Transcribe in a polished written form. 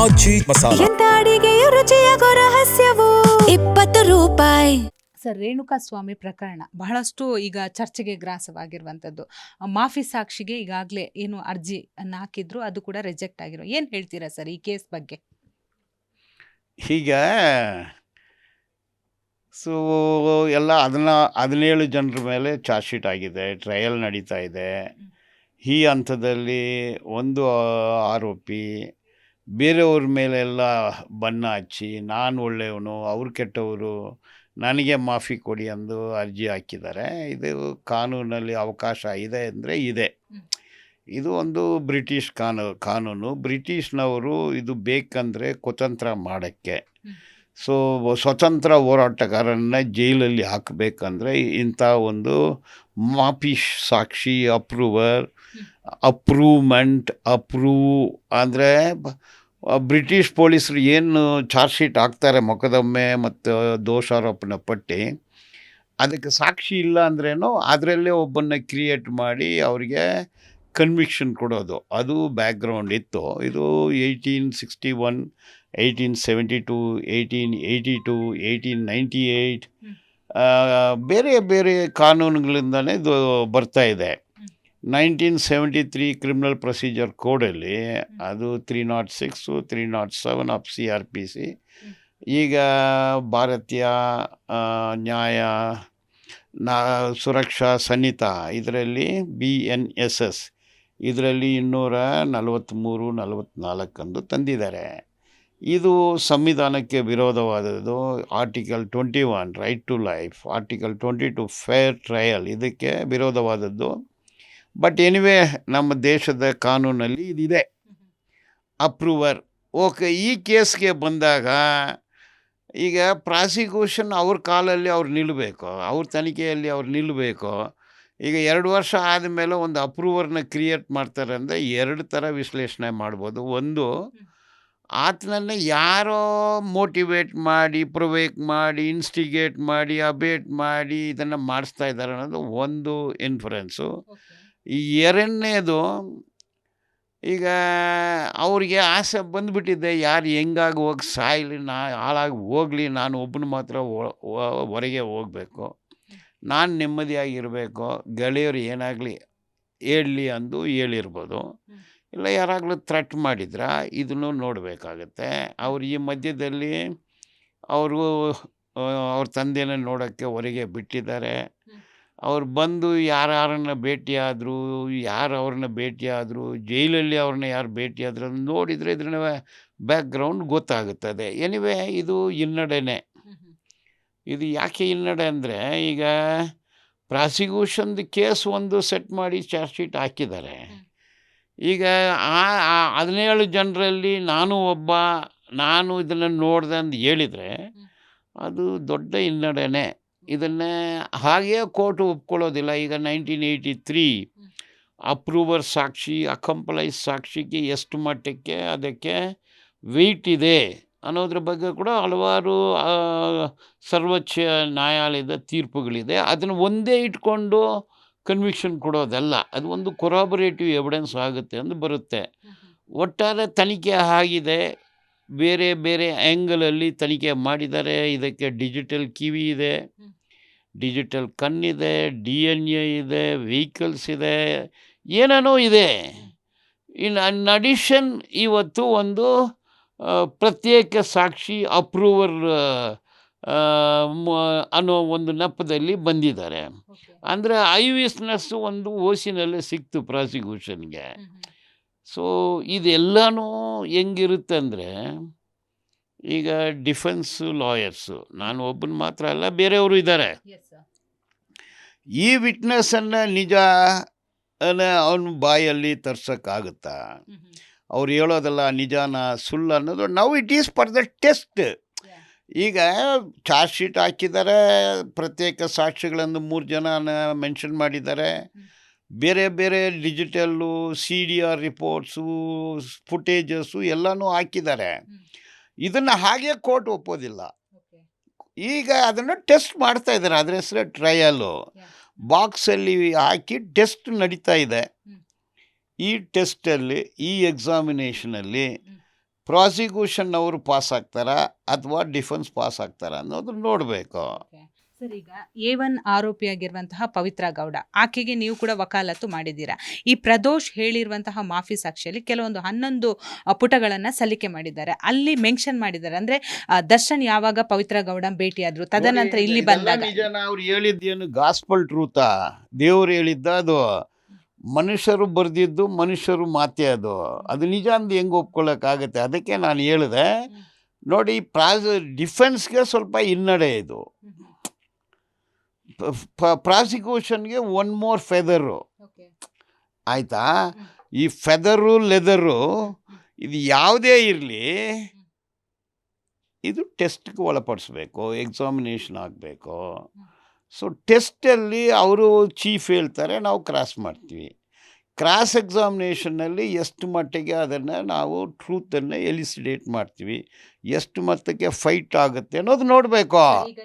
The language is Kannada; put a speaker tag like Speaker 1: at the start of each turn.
Speaker 1: ಆಚಿ ಮಸಾಲ.
Speaker 2: ಎಂತ ಅಡಿಗೆಯ ರುಚಿಯಾಗೋ ರಹಸ್ಯವು 20 ರೂಪಾಯಿ.
Speaker 3: ಸರ್, ರೇಣುಕಾ ಸ್ವಾಮಿ ಪ್ರಕರಣ ಬಹಳಷ್ಟು ಈಗ ಚರ್ಚೆಗೆ ಗ್ರಾಸವಾಗಿರುವಂಥದ್ದು. ಮಾಫಿ ಸಾಕ್ಷಿಗೆ ಈಗಾಗಲೇ ಏನು ಅರ್ಜಿಯನ್ನು ಹಾಕಿದ್ರು, ಅದು ಕೂಡ ರಿಜೆಕ್ಟ್ ಆಗಿರೋ. ಏನು ಹೇಳ್ತೀರಾ ಸರ್ ಈ ಕೇಸ್ ಬಗ್ಗೆ?
Speaker 4: ಈಗ ಸೊ ಎಲ್ಲ 17 ಜನರ ಮೇಲೆ ಚಾರ್ಜ್ ಶೀಟ್ ಆಗಿದೆ, ಟ್ರಯಲ್ ನಡೀತಾ ಇದೆ. ಈ ಹಂತದಲ್ಲಿ ಒಂದು ಆರೋಪಿ ಬೇರೆಯವ್ರ ಮೇಲೆಲ್ಲ ಬಣ್ಣ ಹಚ್ಚಿ ನಾನು ಒಳ್ಳೆಯವನು ಅವ್ರು ಕೆಟ್ಟವರು, ನನಗೆ ಮಾಫಿ ಕೊಡಿ ಅಂದು ಅರ್ಜಿ ಹಾಕಿದ್ದಾರೆ. ಇದು ಕಾನೂನಲ್ಲಿ ಅವಕಾಶ ಇದೆ ಅಂದರೆ ಇದೆ. ಇದು ಒಂದು ಬ್ರಿಟಿಷ್ ಕಾನೂನು. ಬ್ರಿಟಿಷ್ನವರು ಇದು ಬೇಕಂದರೆ ಕುತಂತ್ರ ಮಾಡೋಕ್ಕೆ, ಸೊ ಸ್ವತಂತ್ರ ಹೋರಾಟಗಾರನ್ನ ಜೈಲಲ್ಲಿ ಹಾಕಬೇಕಂದ್ರೆ ಇಂಥ ಒಂದು ಮಾಫಿ ಸಾಕ್ಷಿ ಅಪ್ರೂವ್ ಅಂದರೆ ಬ್ರಿಟಿಷ್ ಪೊಲೀಸರು ಏನು ಚಾರ್ಜ್ ಶೀಟ್ ಹಾಕ್ತಾರೆ ಮೊಕದ್ದಮೆ ಮತ್ತು ದೋಷಾರೋಪಣೆ ಪಟ್ಟಿ, ಅದಕ್ಕೆ ಸಾಕ್ಷಿ ಇಲ್ಲ ಅಂದ್ರೇನು ಅದರಲ್ಲೇ ಒಬ್ಬನ್ನ ಕ್ರಿಯೇಟ್ ಮಾಡಿ ಅವರಿಗೆ ಕನ್ವಿಕ್ಷನ್ ಕೊಡೋದು, ಅದು ಬ್ಯಾಕ್ಗ್ರೌಂಡ್ ಇತ್ತು. ಇದು 1861, 1872, 1882, 1898 ಬೇರೆ ಬೇರೆ ಕಾನೂನುಗಳಿಂದಲೇ ಇದು ಬರ್ತಾ ಇದೆ. 1973 ಕ್ರಿಮಿನಲ್ ಪ್ರೊಸೀಜರ್ ಕೋಡಲ್ಲಿ ಅದು 306, 307 ಆಫ್ CRPC. ಈಗ ಭಾರತೀಯ ನ್ಯಾಯ ಸುರಕ್ಷಾ ಸಂಹಿತಾ ಇದರಲ್ಲಿ BNSS ಇದರಲ್ಲಿ 243, 44 ಅಂದು ತಂದಿದ್ದಾರೆ. ಇದು ಸಂವಿಧಾನಕ್ಕೆ ವಿರೋಧವಾದದ್ದು. Article 21 right to life, article 22 fair trial ಇದಕ್ಕೆ ವಿರೋಧವಾದದ್ದು. ಬಟ್ ಎನಿವೇ ನಮ್ಮ ದೇಶದ ಕಾನೂನಲ್ಲಿ ಇದಿದೆ, ಅಪ್ರೂವರ್. ಓಕೆ, ಈ ಕೇಸ್ಗೆ ಬಂದಾಗ ಈಗ ಪ್ರಾಸಿಕ್ಯೂಷನ್ ಅವ್ರ ಕಾಲಲ್ಲಿ ಅವ್ರು ನಿಲ್ಲಬೇಕು, ಅವ್ರ ತನಿಖೆಯಲ್ಲಿ ಅವ್ರು ನಿಲ್ಲಬೇಕು. ಈಗ 2 ವರ್ಷ ಆದಮೇಲೆ ಒಂದು ಅಪ್ರೂವರ್ನ ಕ್ರಿಯೇಟ್ ಮಾಡ್ತಾರೆ ಅಂದರೆ 2 ಥರ ವಿಶ್ಲೇಷಣೆ ಮಾಡ್ಬೋದು. ಒಂದು, ಆತನನ್ನು ಯಾರೋ ಮೋಟಿವೇಟ್ ಮಾಡಿ, ಪ್ರೊವೇಕ್ ಮಾಡಿ, ಇನ್ಸ್ಟಿಗೇಟ್ ಮಾಡಿ, ಅಬೇಟ್ ಮಾಡಿ ಇದನ್ನು ಮಾಡಿಸ್ತಾ ಇದ್ದಾರೆ ಅನ್ನೋದು ಒಂದು ಇನ್ಫರೆನ್ಸು. ಈ ಎರಡನೇದು, ಈಗ ಅವ್ರಿಗೆ ಆಸೆ ಬಂದುಬಿಟ್ಟಿದೆ, ಯಾರು ಹೆಂಗಾಗಿ ಹೋಗಿ ಸಾಯಲಿ, ಹಾಳಾಗಿ ಹೋಗಲಿ, ನಾನು ಒಬ್ಬನು ಮಾತ್ರ ಹೊರಗೆ ಹೋಗಬೇಕು, ನಾನು ನೆಮ್ಮದಿಯಾಗಿರಬೇಕು, ಗೆಳೆಯರು ಏನಾಗಲಿ ಹೇಳಲಿ ಅಂದು ಹೇಳಿರ್ಬೋದು. ಇಲ್ಲ ಯಾರಾಗಲೂ ಥ್ರೆಟ್ ಮಾಡಿದ್ರೆ ಇದನ್ನು ನೋಡಬೇಕಾಗತ್ತೆ. ಅವ್ರು ಈ ಮಧ್ಯದಲ್ಲಿ ಅವ್ರ ತಂದೆನ ನೋಡೋಕ್ಕೆ ಹೊರಗೆ ಬಿಟ್ಟಿದ್ದಾರೆ. ಅವ್ರು ಬಂದು ಯಾರನ್ನ ಭೇಟಿಯಾದರು, ಅವ್ರನ್ನ ಭೇಟಿಯಾದರು, ಜೈಲಲ್ಲಿ ಅವ್ರನ್ನ ಯಾರು ಭೇಟಿಯಾದ್ರು ಅಂತ ನೋಡಿದರೆ ಇದ್ರ ಬ್ಯಾಕ್ಗ್ರೌಂಡ್ ಗೊತ್ತಾಗುತ್ತದೆ. ಎನಿವೆ ಇದು ಹಿನ್ನಡೆನೇ. ಇದು ಯಾಕೆ ಹಿನ್ನಡೆ ಅಂದರೆ, ಈಗ ಪ್ರಾಸಿಕ್ಯೂಷನ್ದು ಕೇಸ್ ಒಂದು ಸೆಟ್ ಮಾಡಿ ಚಾರ್ಜ್ ಶೀಟ್ ಹಾಕಿದ್ದಾರೆ. ಈಗ 17 ಜನರಲ್ಲಿ ನಾನು ಇದನ್ನು ನೋಡಿದೆ ಅಂತ ಹೇಳಿದರೆ ಅದು ದೊಡ್ಡ ಹಿನ್ನಡೆನೇ. ಇದನ್ನೇ ಹಾಗೇ ಕೋರ್ಟ್ ಒಪ್ಕೊಳ್ಳೋದಿಲ್ಲ. ಈಗ 1983 ಅಪ್ರೂವರ್ ಸಾಕ್ಷಿ, ಅಕಂಪ್ಲೈಸ್ ಸಾಕ್ಷಿಗೆ ಎಷ್ಟು ಮಟ್ಟಕ್ಕೆ ಅದಕ್ಕೆ ವೆಯ್ಟ್ ಇದೆ ಅನ್ನೋದ್ರ ಬಗ್ಗೆ ಕೂಡ ಹಲವಾರು ಸರ್ವೋಚ್ಚ ನ್ಯಾಯಾಲಯದ ತೀರ್ಪುಗಳಿದೆ. ಅದನ್ನು ಒಂದೇ ಇಟ್ಕೊಂಡು ಕನ್ವಿಕ್ಷನ್ ಕೊಡೋದಲ್ಲ, ಅದು ಒಂದು ಕೊರಾಬರೇಟಿವ್ ಎವಿಡೆನ್ಸ್ ಆಗುತ್ತೆ ಅಂತ ಬರುತ್ತೆ. ಒಟ್ಟಾರೆ ತನಿಖೆ ಆಗಿದೆ, ಬೇರೆ ಬೇರೆ ಆ್ಯಂಗಲಲ್ಲಿ ತನಿಖೆ ಮಾಡಿದ್ದಾರೆ. ಇದಕ್ಕೆ ಡಿಜಿಟಲ್ ಕಿವಿ ಇದೆ, ಡಿಜಿಟಲ್ ಕಣ್ಣಿದೆ, DNA ಇದೆ, ವೆಹಿಕಲ್ಸ್ ಇದೆ, ಏನೇನೋ ಇದೆ. ಇನ್ ಅಡಿಷನ್ ಇವತ್ತು ಒಂದು ಪ್ರತ್ಯೇಕ ಸಾಕ್ಷಿ ಅಪ್ರೂವರ್ ಅನ್ನೋ ಒಂದು ನೆಪದಲ್ಲಿ ಬಂದಿದ್ದಾರೆ. ಅಂದರೆ ಐವಿಸ್ನೆಸ್ಸು ಒಂದು ಓಸಿನಲ್ಲೇ ಸಿಕ್ತು ಪ್ರಾಸಿಕ್ಯೂಷನ್ಗೆ. ಸೊ ಇದೆಲ್ಲನೂ ಹೆಂಗಿರುತ್ತೆ ಅಂದರೆ, ಈಗ ಡಿಫೆನ್ಸು ಲಾಯರ್ಸು, ನಾನು ಒಬ್ಬನ ಮಾತ್ರ ಅಲ್ಲ, ಬೇರೆಯವರು ಇದ್ದಾರೆ. ಈ ವಿಟ್ನೆಸ್ಸನ್ನು ನಿಜ ಅವನ ಬಾಯಲ್ಲಿ ತರ್ಸೋಕ್ಕಾಗುತ್ತಾ? ಅವ್ರು ಹೇಳೋದಲ್ಲ ನಿಜಾನ ಸುಳ್ಳು ಅನ್ನೋದು. Now it is for the test. ಈಗ ಚಾರ್ಜ್ ಶೀಟ್ ಹಾಕಿದ್ದಾರೆ, ಪ್ರತ್ಯೇಕ ಸಾಕ್ಷಿಗಳನ್ನು 3 ಜನನ ಮೆನ್ಷನ್ ಮಾಡಿದ್ದಾರೆ. ಬೇರೆ ಬೇರೆ ಡಿಜಿಟಲ್ಲು CDR ರಿಪೋರ್ಟ್ಸು, ಫುಟೇಜಸ್ಸು ಎಲ್ಲನೂ ಹಾಕಿದ್ದಾರೆ. ಇದನ್ನು ಹಾಗೆ ಕೋರ್ಟ್ ಒಪ್ಪೋದಿಲ್ಲ. ಈಗ ಅದನ್ನು ಟೆಸ್ಟ್ ಮಾಡ್ತಾ ಇದ್ದಾರೆ, ಅದರ ಹೆಸರೇ ಟ್ರಯಲು. ಬಾಕ್ಸಲ್ಲಿ ಹಾಕಿ ಟೆಸ್ಟ್ ನಡೀತಾ ಇದೆ. ಈ ಟೆಸ್ಟಲ್ಲಿ, ಈ ಎಕ್ಸಾಮಿನೇಷನಲ್ಲಿ ಪ್ರಾಸಿಕ್ಯೂಷನ್ ಅವರು ಪಾಸ್ ಆಗ್ತಾರಾ ಅಥವಾ ಡಿಫೆನ್ಸ್ ಪಾಸ್ ಆಗ್ತಾರಾ ಅನ್ನೋದು ನೋಡಬೇಕು.
Speaker 3: ಸರ್, ಈಗ A1 ಆರೋಪಿಯಾಗಿರುವಂತಹ ಪವಿತ್ರ ಗೌಡ, ಆಕೆಗೆ ನೀವು ಕೂಡ ವಕಾಲತ್ತು ಮಾಡಿದ್ದೀರಾ. ಈ ಪ್ರದೋಷ್ ಹೇಳಿರುವಂತಹ ಮಾಫಿ ಸಾಕ್ಷಿಯಲ್ಲಿ ಕೆಲವೊಂದು 11 ಪುಟಗಳನ್ನು ಸಲ್ಲಿಕೆ ಮಾಡಿದ್ದಾರೆ. ಅಲ್ಲಿ ಮೆನ್ಷನ್ ಮಾಡಿದ್ದಾರೆ, ಅಂದ್ರೆ ದರ್ಶನ್ ಯಾವಾಗ ಪವಿತ್ರ ಗೌಡ ಭೇಟಿಯಾದ್ರು, ತದನಂತರ ಇಲ್ಲಿ ಬಂದಾಗ
Speaker 4: ನಿಜನ ಅವ್ರು ಹೇಳಿದ್ದೇನು ಗಾಸ್ಪಲ್ ಟ್ರೂತಾ, ದೇವ್ರು ಹೇಳಿದ್ದ ಅದು, ಮನುಷ್ಯರು ಬರೆದಿದ್ದು ಮನುಷ್ಯರು ಮಾತೆ ಅದು ನಿಜ ಅಂದು ಹೆಂಗೆ ಒಪ್ಕೊಳ್ಳೋಕ್ಕಾಗತ್ತೆ? ಅದಕ್ಕೆ ನಾನು ಹೇಳಿದೆ ನೋಡಿ, ಡಿಫೆನ್ಸ್ಗೆ ಸ್ವಲ್ಪ ಹಿನ್ನಡೆ ಇದು, ಪ್ರಾಸಿಕ್ಯೂಷನ್ಗೆ ಒನ್ ಮೋರ್ ಫೆದರು ಆಯಿತಾ. ಈ ಫೆದರು ಲೆದರು ಇದು ಯಾವುದೇ ಇರಲಿ, ಇದು ಟೆಸ್ಟ್ಗೆ ಒಳಪಡಿಸ್ಬೇಕು, ಎಕ್ಸಾಮಿನೇಷನ್ ಆಗಬೇಕು. ಸೊ ಟೆಸ್ಟಲ್ಲಿ ಅವರು ಚೀಫ್ ಹೇಳ್ತಾರೆ, ನಾವು ಕ್ರಾಸ್ ಮಾಡ್ತೀವಿ. ಕ್ರಾಸ್ ಎಕ್ಸಾಮಿನೇಷನ್ನಲ್ಲಿ ಎಷ್ಟು ಮಟ್ಟಿಗೆ ಅದನ್ನು ನಾವು ಟ್ರೂತನ್ನು ಎಲಿಸಿಡೇಟ್ ಮಾಡ್ತೀವಿ, ಎಷ್ಟು ಮಟ್ಟಕ್ಕೆ ಫೈಟ್ ಆಗುತ್ತೆ ಅನ್ನೋದು ನೋಡಬೇಕು.